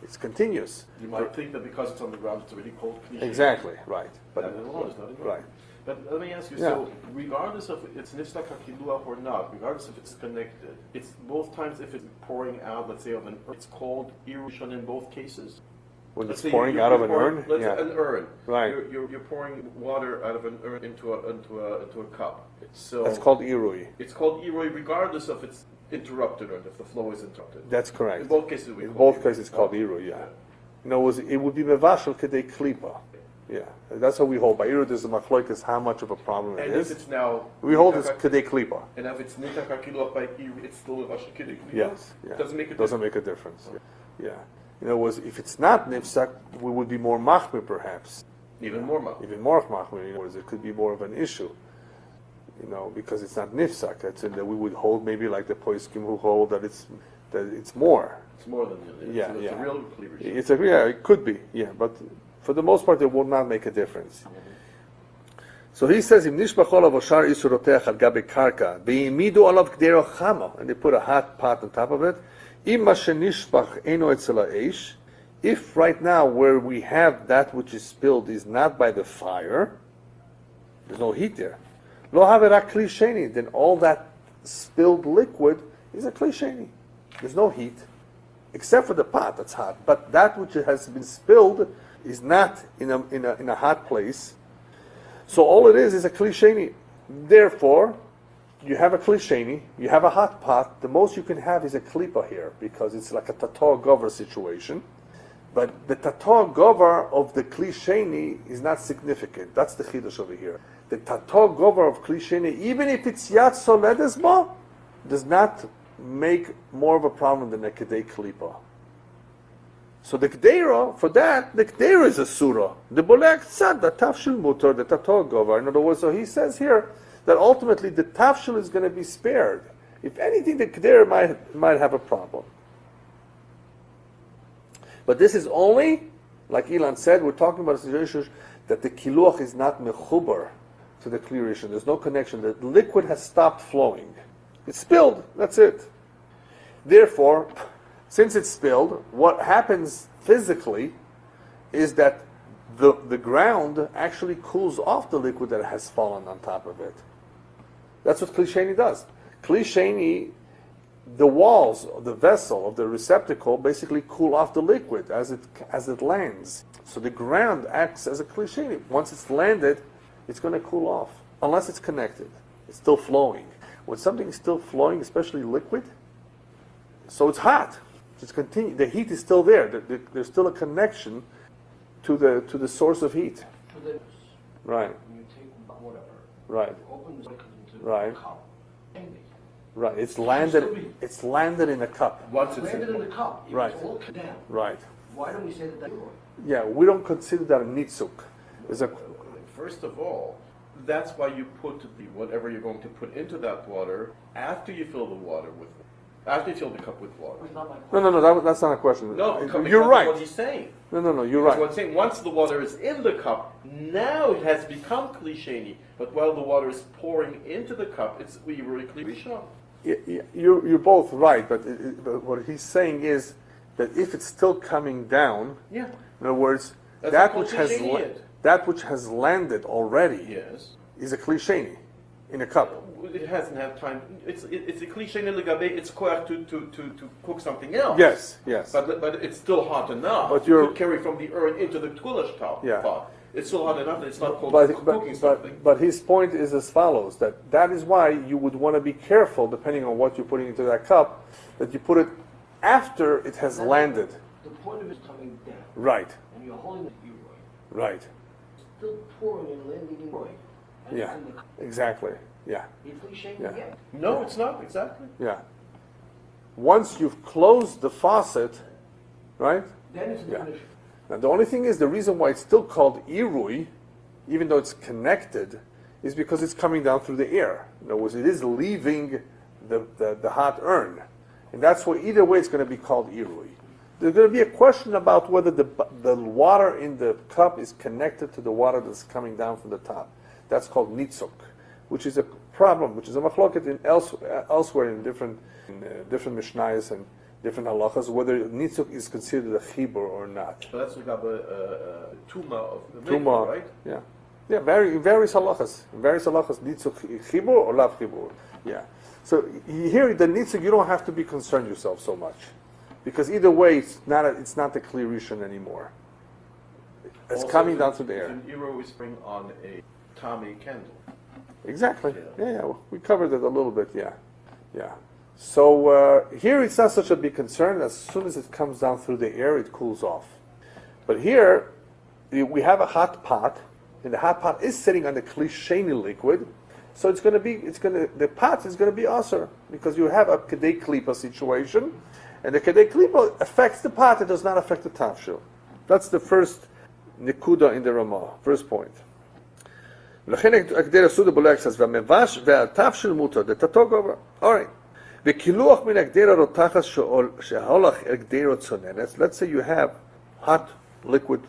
It's continuous. You might think that because it's on the ground, it's already cold. Exactly, right. But that alone is not enough. Right. But let me ask you, so regardless of it's nifsak hakiluach or not, regardless if it's connected, it's both times if it's pouring out, let's say, of an it's called Iroi Rishon in both cases? When it's pouring out of an urn? Let's say an urn. Right. You're pouring water out of an urn into a cup. So that's called Iroi. It's called Iroi regardless of it's interrupted, or if the flow is interrupted. That's correct. In both cases, it's called Iru, yeah. In other words, it would be mevashel kedei klipa. Yeah, that's how we hold. By Iru, there's a machlokes how much of a problem it is. And if it's now... We hold it's kedei klipa. And if it's niddah kakiluach by Iru, it's still mevashel kedei klipa? Yes, yeah. Doesn't make a difference. Yeah. In other words, if it's not nifsak, we would be more machmir perhaps. Even more machmir. Even more machmir. In other words, it could be more of an issue. Because it's not nifsak. That's in that we would hold maybe like the poskim who hold that it's more. It's more than it's a real cleavage. It could be. Yeah, but for the most part, it will not make a difference. So he says, "Im nishbach olav oshar isuroteach al gabe karka ve'imidu olav kdero chama," and they put a hot pot on top of it. Im mashenishbach eno etzel ha'esh. If right now where we have that which is spilled is not by the fire, there's no heat there. Lo havera kli sheni, then all that spilled liquid is a kli sheni. There's no heat, except for the pot that's hot. But that which has been spilled is not in a hot place. So all it is a kli sheni. Therefore, you have a kli sheni, you have a hot pot. The most you can have is a klipa here, because it's like a tatar gover situation. But the tatar gover of the kli sheni is not significant. That's the chidush over here. The tatar gover of kli sheni, even if it's yat soledesma, does not make more of a problem than a kedei klipa. So the kdeira, for that, the kdeira is a surah. The bolek tzad, the tafshil mutar, the tatar gover. In other words, so he says here that ultimately the tafshil is going to be spared. If anything, the kdeira might have a problem. But this is only, like Ilan said, we're talking about a situation that the kiluach is not mechubar to the clearation. There's no connection. The liquid has stopped flowing. It's spilled. That's it. Therefore, since it's spilled, what happens physically is that the ground actually cools off the liquid that has fallen on top of it. That's what Kli Sheni does. Kli Sheni, the walls of the vessel, of the receptacle, basically cool off the liquid as it lands. So the ground acts as a Kli Sheni. Once it's landed, it's going to cool off, unless it's connected. It's still flowing. When something is still flowing, especially liquid, so it's hot. It's the heat is still there. There's still a connection to the source of heat. Right. You take whatever. Right. Open the into Right. the cup. Right. It's landed. It's landed in a cup. Once it's landed in the cup. If Right. It's all cut down. Right. Why don't we say that? Yeah, we don't consider that a nitzuk. First of all, that's why you put whatever you're going to put into that water after you fill the water with. After you fill the cup with water. No, that's not a question. No, you're right. What he's saying. No, you're That's right. what I'm saying. Once the water is in the cup, now it has become Kli Sheni. But while the water is pouring into the cup, we were Kli Rishon. You're both right, but what he's saying is that if it's still coming down, Yeah. in other words, That's that what which has landed already Yes. is a Kli Sheni in a cup. It hasn't had time. It's a Kli Sheni legabe. It's koach to cook something else. Yes. But it's still hot enough But you're- to carry from the urn into the tulish pot. Yeah. It's still hot enough that it's not called cooking But something. his point is as follows: that is why you would want to be careful, depending on what you're putting into that cup, that you put it after it has landed. The point of it is coming down. Right. And you're holding the Yore. Right. Still pouring and landing in Yore. And Yeah. it's in the cup. Exactly. Yeah. It's Kli Sheni Yeah. again. No, it's not exactly. Yeah. Once you've closed the faucet, right? Then it's Yeah. finished. Now the only thing is, the reason why it's still called irui, even though it's connected, is because it's coming down through the air. In other words, it is leaving the hot urn. And that's why either way it's going to be called irui. There's going to be a question about whether the water in the cup is connected to the water that's coming down from the top. That's called nitzuk, which is a problem, which is a machloket elsewhere in different mishnayos and different halachas, whether nitzuk is considered a chibur or not. So that's like a tuma of the Tuma, Mikvaot, right? Yeah. Yeah, various halachas. Nitzuk chibur or lav chibur. Yeah. So here, the nitzuk, you don't have to be concerned yourself so much, because either way, it's not the clear rishon anymore. It's Also, coming down through the air. An Eero is bring on a Tommy candle. Exactly. Yeah. Yeah. We covered it a little bit. Yeah. So here it's not such a big concern. As soon as it comes down through the air, it cools off. But here, we have a hot pot, and the hot pot is sitting on the kli sheni liquid, so the pot is going to be aser, because you have a kedei klipa situation, and the kedei klipa affects the pot, it does not affect the tafshil. That's the first nikuda in the Ramah, first point. לכן הגדר הסודה בולק says, והמבש והתפשיל מותר, דתתו גובר. Alright. וכילוח מן הגדר הרותחת שהולך הגדר צוננת, let's say you have hot liquid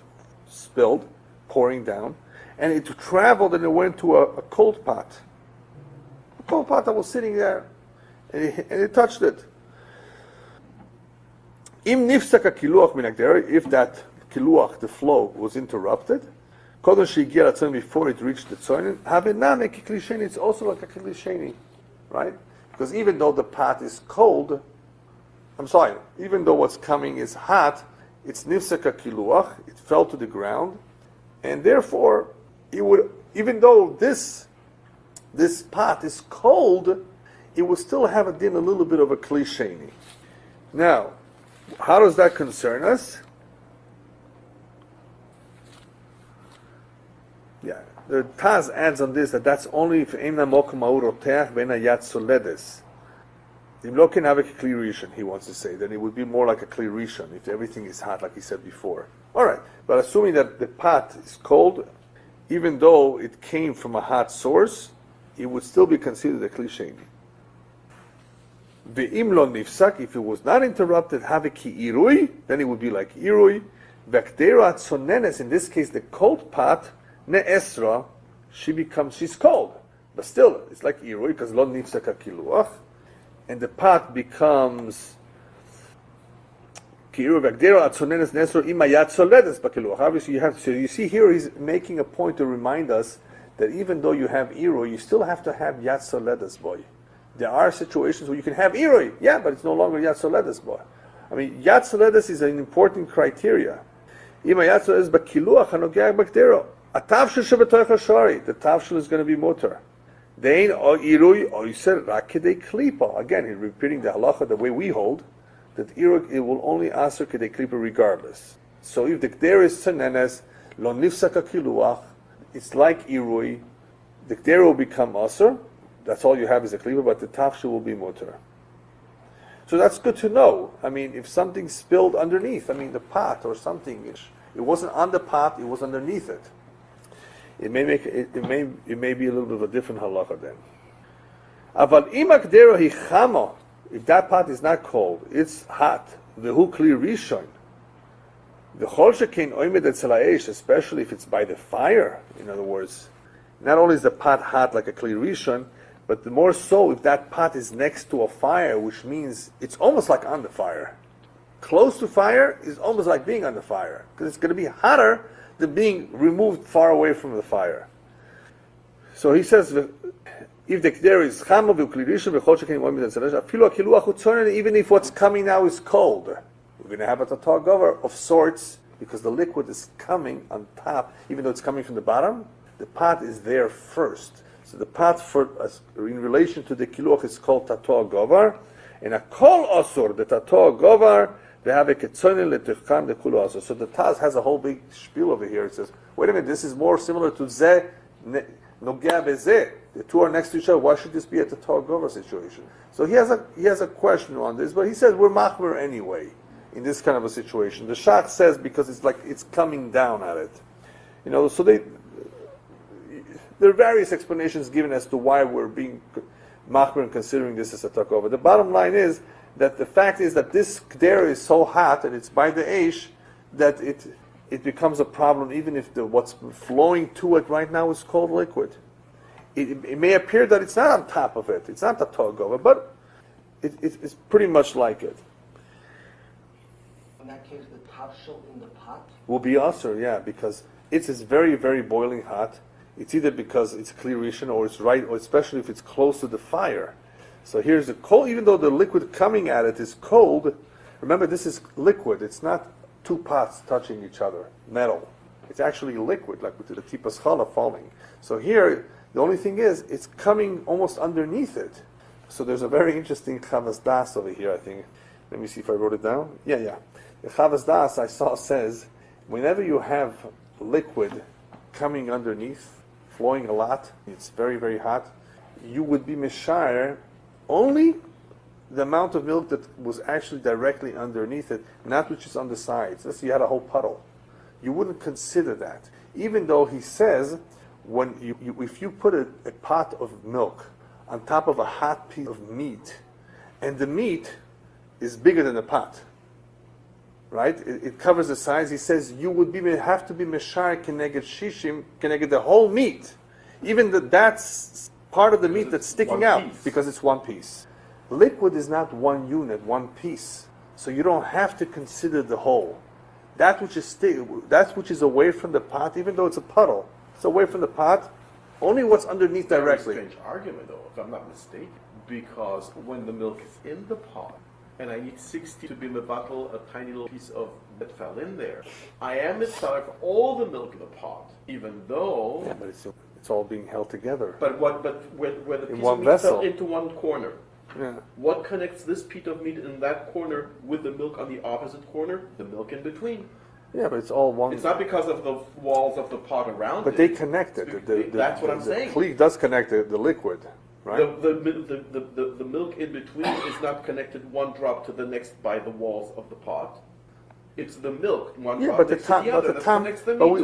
spilled, pouring down, and it traveled and it went to a cold pot. A cold pot that was sitting there, and it touched it. Im nifsak hakilוח min hagdera, if that kiluach, the flow, was interrupted, kodon she'igia latzon, before it reached the tzonin, havename kikli sheni, it's also like a kli sheni, right? Because even though the pot is cold, even though what's coming is hot, it's nifsak hakiluach, it fell to the ground, and therefore, it would, even though this pot is cold, it will still have a little bit of a kli sheni. Now, how does that concern us? Yeah, the Taz adds on this that that's only if Eina Mokum Ma'uroteach Vena Yat Soledes. Im lo ken have a kli rishon, he wants to say, then it would be more like a kli rishon if everything is hot, like he said before. All right, but assuming that the pot is cold, even though it came from a hot source, it would still be considered a kli sheni. Ve'im lo nifsak, if it was not interrupted, have a ki irui, then it would be like irui. Ve'kdera tzonenes, in this case the cold pot, ne'esra, she's cold. But still, it's like irui, because lo nifsak hakiluach, and the pot becomes ki irui ve'kdera tzonenes ne'esra imayat soledes bakiluach. Obviously you see here he's making a point to remind us that even though you have irui, you still have to have yat soledes boy. There are situations where you can have irui, yeah, but it's no longer yat soledes boy. I mean, yat soledes is an important criteria. Ima yat soledes bakiluach hanogea bakdero. A tafshil shebetoich hashari, the tafshil is going to be mutar. Dein o irui oiser rak kedei klipa. Again, he's repeating the halacha the way we hold, that irui, it will only answer kedei klipa regardless. So if the gder is tzanenes, lo nifsak hakiluach, it's like irui, the gder will become aser. That's all you have is a klipa, but the tafshil will be mutar. So that's good to know. I mean, if something spilled underneath, the pot or something, it wasn't on the pot, it was underneath it. It may be a little bit of a different halacha then. Aval im hakdero hi chamo, if that pot is not cold, it's hot. Vehu kli rishon. V'chol shekein oimed etzel ha'esh, especially if it's by the fire. In other words, not only is the pot hot like a kli rishon, but the more so if that pot is next to a fire, which means it's almost like on the fire. Close to fire is almost like being on the fire, because it's going to be hotter than being removed far away from the fire. So he says, if the kder is chamo v'uklirisha v'chol shekein oimed etzel ha'esh, afilu hakiluach utzonen, even if what's coming now is cold, we're going to have a tatar gover of sorts, because the liquid is coming on top, even though it's coming from the bottom, the pot is there first. So the pot in relation to the kiluach is called tatar govar, and a kol osur, the tatar govar, they have a ketzonin letichkan the kulu osur. So the Taz has a whole big spiel over here. It says, wait a minute, this is more similar to zeh nogea bezeh. The two are next to each other. Why should this be a tatar govar situation? So he has a question on this, but he says we're machmer anyway in this kind of a situation. The Shach says because it's like it's coming down at it. So there are various explanations given as to why we're being machmer and considering this as a takova. The bottom line is that the fact is that this kder is so hot and it's by the eish that it becomes a problem even if what's flowing to it right now is cold liquid. It may appear that it's not on top of it. It's not a takova, but it's pretty much like it. In that case, the tafshil in the pot will be aser, yeah, because it's very, very boiling hot. It's either because it's kli rishon or it's right, or especially if it's close to the fire. So here's the cold, even though the liquid coming at it is cold, remember this is liquid, it's not two pots touching each other, metal. It's actually liquid, like with the tipas challah falling. So here, the only thing is, it's coming almost underneath it. So there's a very interesting Chavas Das over here, I think. Let me see if I wrote it down. Yeah. The Chavas Das I saw says, whenever you have liquid coming underneath, flowing a lot, it's very, very hot, you would be mishar only the amount of milk that was actually directly underneath it, not which is on the sides. Let's say you had a whole puddle. You wouldn't consider that. Even though he says, when if you put a pot of milk on top of a hot piece of meat, and the meat is bigger than the pot, right? It covers the sides. He says you would have to be meshar keneged shishim, keneged the whole meat, even that's part of the meat that's sticking out, because it's one piece. Liquid is not one unit, one piece, so you don't have to consider the whole. That which is away from the pot, even though it's a puddle, it's away from the pot. Only what's underneath directly. Very strange argument, though, if I'm not mistaken, because when the milk is in the pot, and I need 60 to be mevatel a tiny little piece of that fell in there, I am mitzvah for all the milk in the pot, even though. Yeah, but it's all being held together. But where the piece of meat vessel fell into one corner. Yeah. What connects this piece of meat in that corner with the milk on the opposite corner? The milk in between. Yeah, but it's all one. It's not because of the walls of the pot around but it. They connect it. That's what I'm saying. The cleave does connect the liquid, right? The milk in between is not connected one drop to the next by the walls of the pot. It's the milk one drop but next to the other.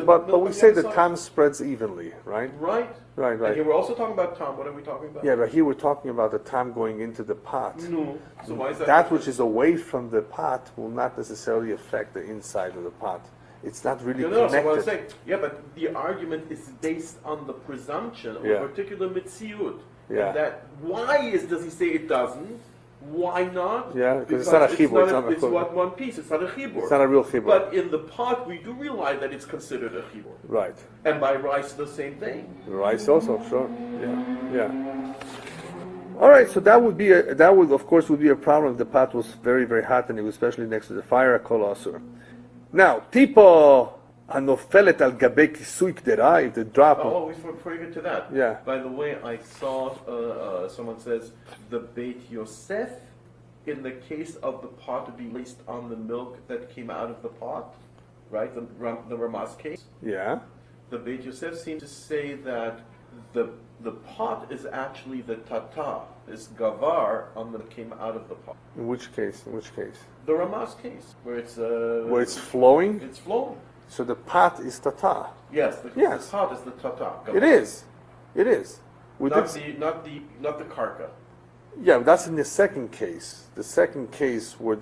But we say the time spreads evenly, right? Right. And here we're also talking about time. What are we talking about? Yeah, but here we're talking about the time going into the pot. No. So why is that? That which is away from the pot will not necessarily affect the inside of the pot. It's not really connected. So what I'm saying, but the argument is based on the presumption of a particular mitziut. Yeah. And that does he say it doesn't? Why not? Yeah, because it's not a chibur. It's one piece. It's not a chibur. It's not a real chibur. But in the pot, we do realize that it's considered a chibur. Right. And by rice, the same thing. Rice also, sure. Yeah. All right. So that would of course be a problem if the pot was very, very hot and it was especially next to the fire. Kol asur. Now, tipo anofelet al gabe kisui kdera, if the drop. Oh, before you get to that. Yeah. By the way, I saw someone says the Beit Yosef, in the case of the pot to be placed on the milk that came out of the pot, right? The Ramaz case. Yeah. The Beit Yosef seems to say that the pot is actually the tata, is gavar on the came out of the pot. In which case? The Ramaz case, where it's flowing. It's flowing. So the pot is tata. Yes, the pot is the tata. Gavar. It is. Not the karka. Yeah, that's in the second case. The second case where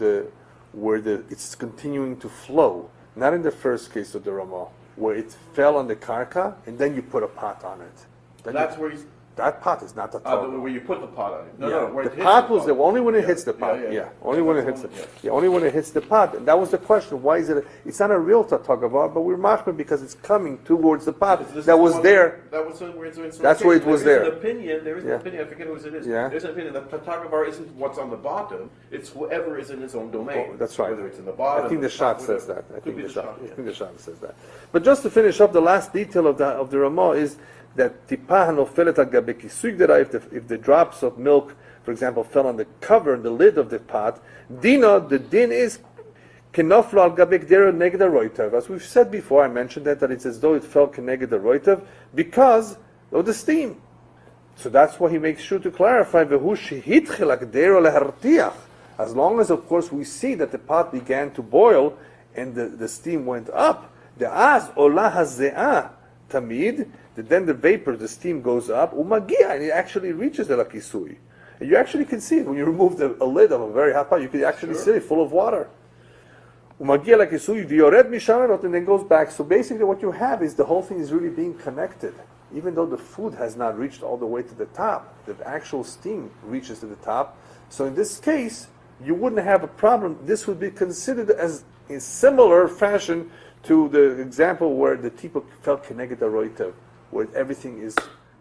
it's continuing to flow. Not in the first case of the Ramah, where it fell on the karka and then you put a pot on it. That's where he's. That pot is not the top. Where you put the pot on it. The pot was only when it hits the pot. Only when it hits only when it hits the pot. And that was the question. Why is it? It's not a real tatagavar, but we're machmir because it's coming towards the pot that was there. That's where it was there. There is an opinion. I forget whose it is. Yeah. There's an opinion that tatagavar isn't what's on the bottom. It's whoever is in his own domain. Oh, that's right. Whether it's in the bottom. I think the shot says that. I think the shot says that. But just to finish up, the last detail of the Ramah is that if the drops of milk, for example, fell on the cover and the lid of the pot, the din is kenoflo al gabek dero neged roitav. As we've said before, I mentioned that it's as though it fell keneged the roitav because of the steam. So that's why he makes sure to clarify as long as, of course, we see that the pot began to boil and the steam went up, the az olah haze'ah tamid, then the vapor, the steam goes up, umagia, and it actually reaches the lakisui. And you actually can see it when you remove a lid of a very hot pot. You can actually see it full of water. Umagia lakisui v'yored mishamerot, and then goes back. So basically, what you have is the whole thing is really being connected, even though the food has not reached all the way to the top. The actual steam reaches to the top. So in this case, you wouldn't have a problem. This would be considered as in similar fashion to the example where the tipo fell keneged roitev, where everything is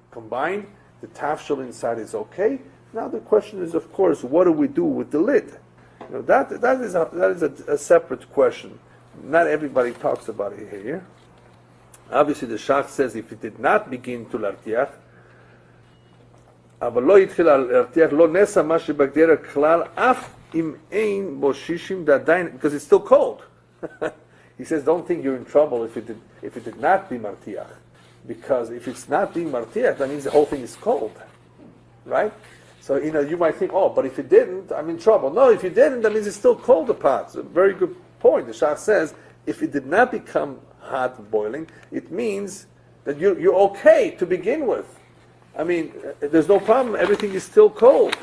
combined, the tafshel inside is okay. Now the question is, of course, what do we do with the lid? That is a separate question. Not everybody talks about it here. Obviously, the Shach says if it did not begin to lartiach, אבל לא התחיל להרתיח, לא נסע מה שבגדר כלל, אף אם אין בו שישים, זה עדיין, because it's still cold. He says, don't think you're in trouble if it did not be martiach. Because if it's not being martiach, that means the whole thing is cold. Right? So, you might think, oh, but if it didn't, I'm in trouble. No, if it didn't, that means it's still cold, the pot. It's a very good point. The Shach says, if it did not become hot and boiling, it means that you're okay to begin with. I mean, there's no problem. Everything is still cold.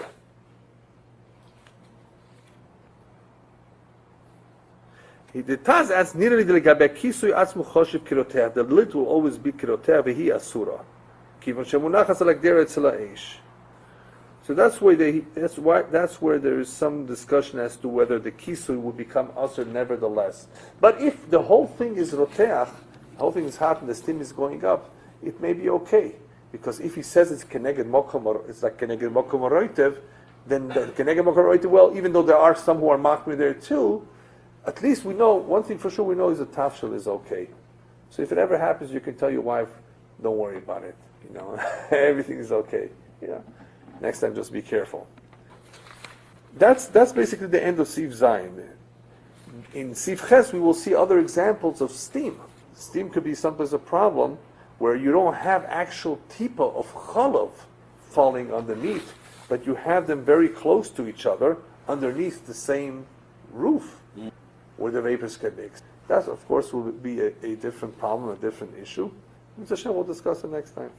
The Taz adds, "Nirali delegabei kisui atzmu choshev kiroteach." The lid will always be kiroteach, vehi asura. Kivon shemunachas al hagdera etzel ha'esh. So that's where there is some discussion as to whether the kisui would become asur nevertheless. But if the whole thing is roteach, the whole thing is hot and the steam is going up, it may be okay. Because if he says it's keneged mokom, it's like keneged mokom roitev, then the keneged mokom roitev, well, even though there are some who are machmir there too, at least we know, one thing for sure we know is that tafshil is okay. So if it ever happens, you can tell your wife, don't worry about it. Everything is okay. Next time, just be careful. That's basically the end of Siv Zayin. In Siv Ches, we will see other examples of steam. Steam could be sometimes a problem where you don't have actual tipa of chalav falling underneath, but you have them very close to each other underneath the same roof where the vapors can mix. That, of course, will be a different problem, a different issue. Mr. Hashem, we'll discuss it next time.